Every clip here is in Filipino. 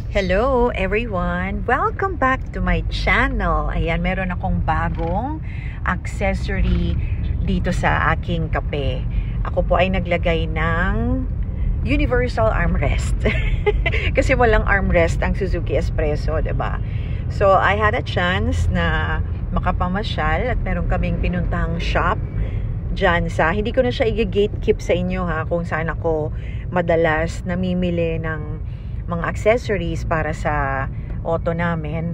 Hello everyone! Welcome back to my channel. Ayan, meron akong bagong accessory dito sa aking kape. Ako po ay naglagay ng universal armrest. Kasi walang armrest ang Suzuki Espresso, 'di ba? So, I had a chance na makapamasyal at meron kaming pinuntahang shop dyan sa, hindi ko na siya i-gatekeep sa inyo ha, kung saan ako madalas namimili ng mga accessories para sa auto namin.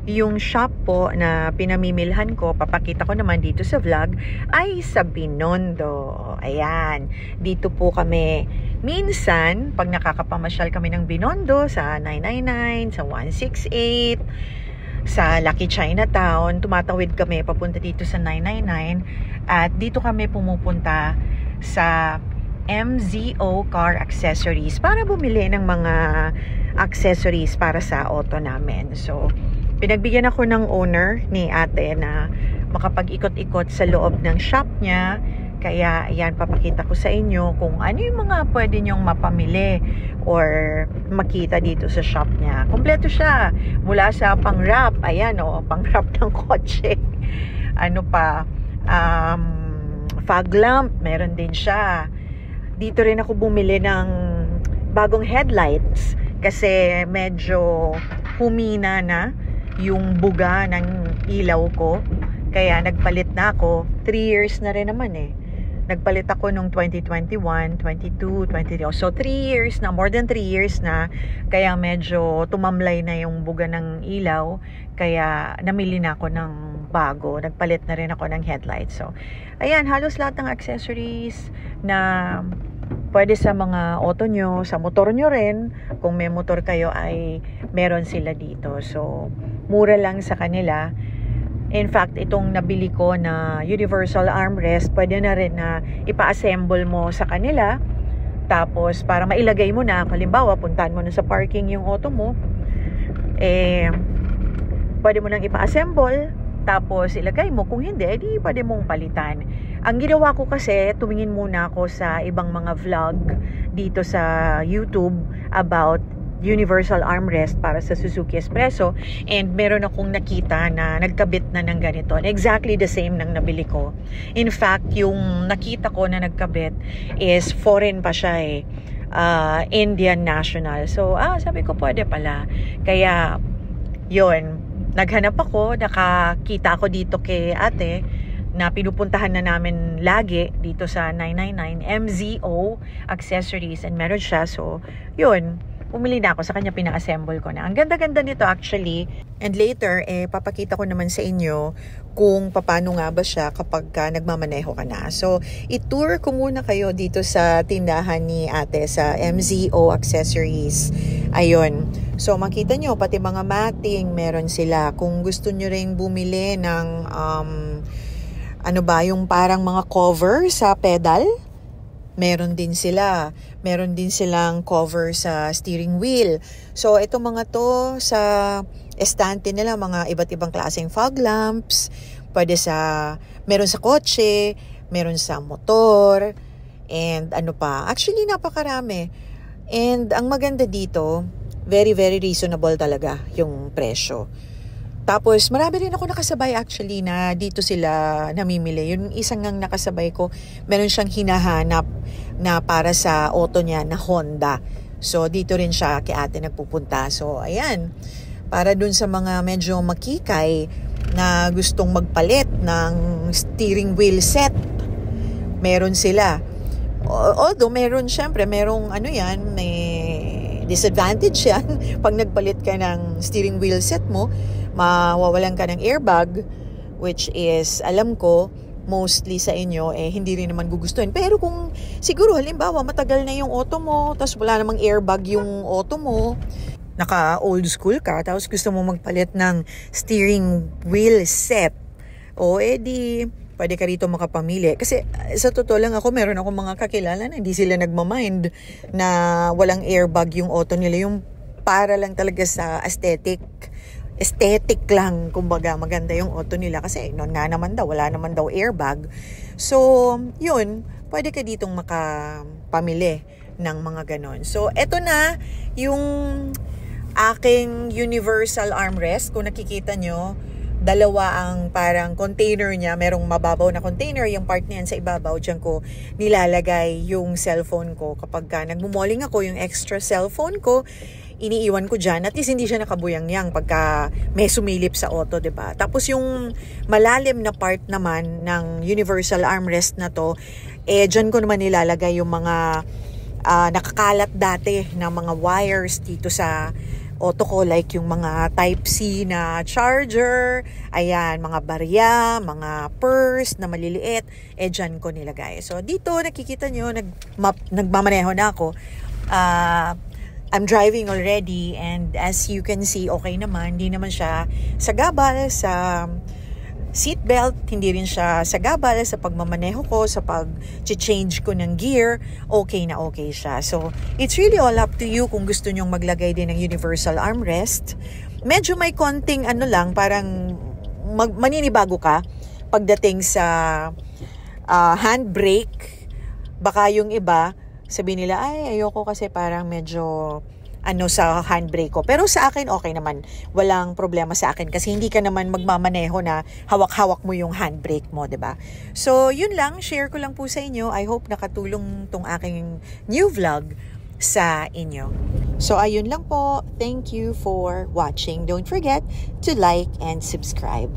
Yung shop po na pinamimilhan ko, papakita ko naman dito sa vlog, ay sa Binondo. Ayan, dito po kami minsan pag nakakapamasyal kami ng Binondo sa 999, sa 168, sa Lucky Chinatown, tumatawid kami papunta dito sa 999 at dito kami pumupunta sa MZO Car Accessories para bumili ng mga accessories para sa auto namin. So, pinagbigyan ako ng owner ni ate na makapag-ikot-ikot sa loob ng shop niya. Kaya, ayan, papakita ko sa inyo kung ano yung mga pwede nyong mapamili or makita dito sa shop niya. Kompleto siya. Mula sa pang-wrap, ayan o, pang-wrap ng kotse. Ano pa, fog lamp, meron din siya. Dito rin ako bumili ng bagong headlights kasi medyo humina na yung buga ng ilaw ko. Kaya nagpalit na ako. 3 years na rin naman eh. Nagpalit ako nung 2021, 22, 23. So 3 years na, more than 3 years na. Kaya medyo tumamlay na yung buga ng ilaw. Kaya namili na ako ng bago. Nagpalit na rin ako ng headlights. So, ayan, halos lahat ng accessories na pwede sa mga auto nyo, sa motor nyo rin. Kung may motor kayo ay meron sila dito. So, mura lang sa kanila. In fact, itong nabili ko na universal armrest, pwede na rin na ipa-assemble mo sa kanila. Tapos, para mailagay mo na, halimbawa, puntahan mo na sa parking yung auto mo, pwede mo nang ipa-assemble. Tapos, ilagay mo. Kung hindi, edi pwede mong palitan. Ang ginawa ko kasi, tumingin muna ako sa ibang mga vlog dito sa YouTube about universal armrest para sa Suzuki Espresso. And meron akong nakita na nagkabit na ng ganito. Exactly the same ng nabili ko. In fact, yung nakita ko na nagkabit is foreign pa siya eh. Indian national. So, sabi ko pwede pala. Kaya, yun. Naghanap ako, nakakita ako dito kay ate na pinupuntahan na namin lagi dito sa 999 MZO Accessories and meron siya. So, yun. Pumili na ako sa kanya, pina-assemble ko na. Ang ganda-ganda nito actually. And later, papakita ko naman sa inyo kung paano nga ba siya kapag nagmamaneho ka na. So, i-tour ko muna kayo dito sa tindahan ni ate sa MZO Accessories. Ayun. So, makita nyo, pati mga matting, meron sila. Kung gusto nyo ring bumili ng, ano ba, yung parang mga cover sa pedal, meron din sila. Meron din silang cover sa steering wheel. So, ito mga to sa estante nila, mga iba't ibang klaseng fog lamps. Pwede meron sa kotse, meron sa motor, and ano pa. Actually, napakarami. And ang maganda dito, very, very reasonable talaga yung presyo. Tapos, marami rin ako nakasabay actually na dito sila namimili. Yung isang ngang nakasabay ko, meron siyang hinahanap na para sa auto niya na Honda. So, dito rin siya kay ate nagpupunta. So, ayan. Para dun sa mga medyo makikay na gustong magpalit ng steering wheel set, meron sila. Although, merong ano yan, may disadvantage yan. Pag nagpalit ka ng steering wheel set mo, mawawalan ka ng airbag, which is, alam ko, mostly sa inyo, hindi rin naman gugustuhin. Pero kung siguro, halimbawa, matagal na yung auto mo, tapos wala namang airbag yung auto mo, naka-old school ka, tapos gusto mo magpalit ng steering wheel set, edi, pwede ka rito makapamili. Kasi sa totoo lang ako, meron akong mga kakilala na hindi sila nagmamind na walang airbag yung auto nila. Yung para lang talaga sa aesthetic lang, kumbaga maganda yung auto nila kasi noon nga naman daw, wala naman daw airbag. So, yun, pwede ka ditong makapamili ng mga ganon. So, eto na yung aking universal armrest. Kung nakikita nyo, dalawa ang parang container niya. Merong mababaw na container. Yung part niyan sa ibabaw, dyan ko nilalagay yung cellphone ko. Kapag nagmumoling ako, yung extra cellphone ko, iniiwan ko dyan. At least hindi siya nakabuyang-yang pagka may sumilip sa auto, diba? Tapos yung malalim na part naman ng universal armrest na to, dyan ko naman nilalagay yung mga nakakalat dati na mga wires dito sa auto ko, like yung mga Type-C na charger, ayan, mga barya, mga purse na maliliit, dyan ko nilagay. So dito nakikita nyo, nagmamaneho na ako. I'm driving already, and as you can see, okay naman. Hindi naman siya sagabal sa seatbelt, hindi rin siya sagabal sa pagmamaneho ko, sa pag-change ko ng gear. Okay na okay siya. So, it's really all up to you kung gusto nyong maglagay din ng universal armrest. Medyo may konting parang maninibago ka pagdating sa handbrake. Baka yung iba, sabi nila, ay, ayoko kasi parang medyo sa handbrake ko. Pero sa akin, okay naman. Walang problema sa akin kasi hindi ka naman magmamaneho na hawak-hawak mo yung handbrake mo, diba? So, yun lang. Share ko lang po sa inyo. I hope nakatulong tong aking new vlog sa inyo. So, ayun lang po. Thank you for watching. Don't forget to like and subscribe.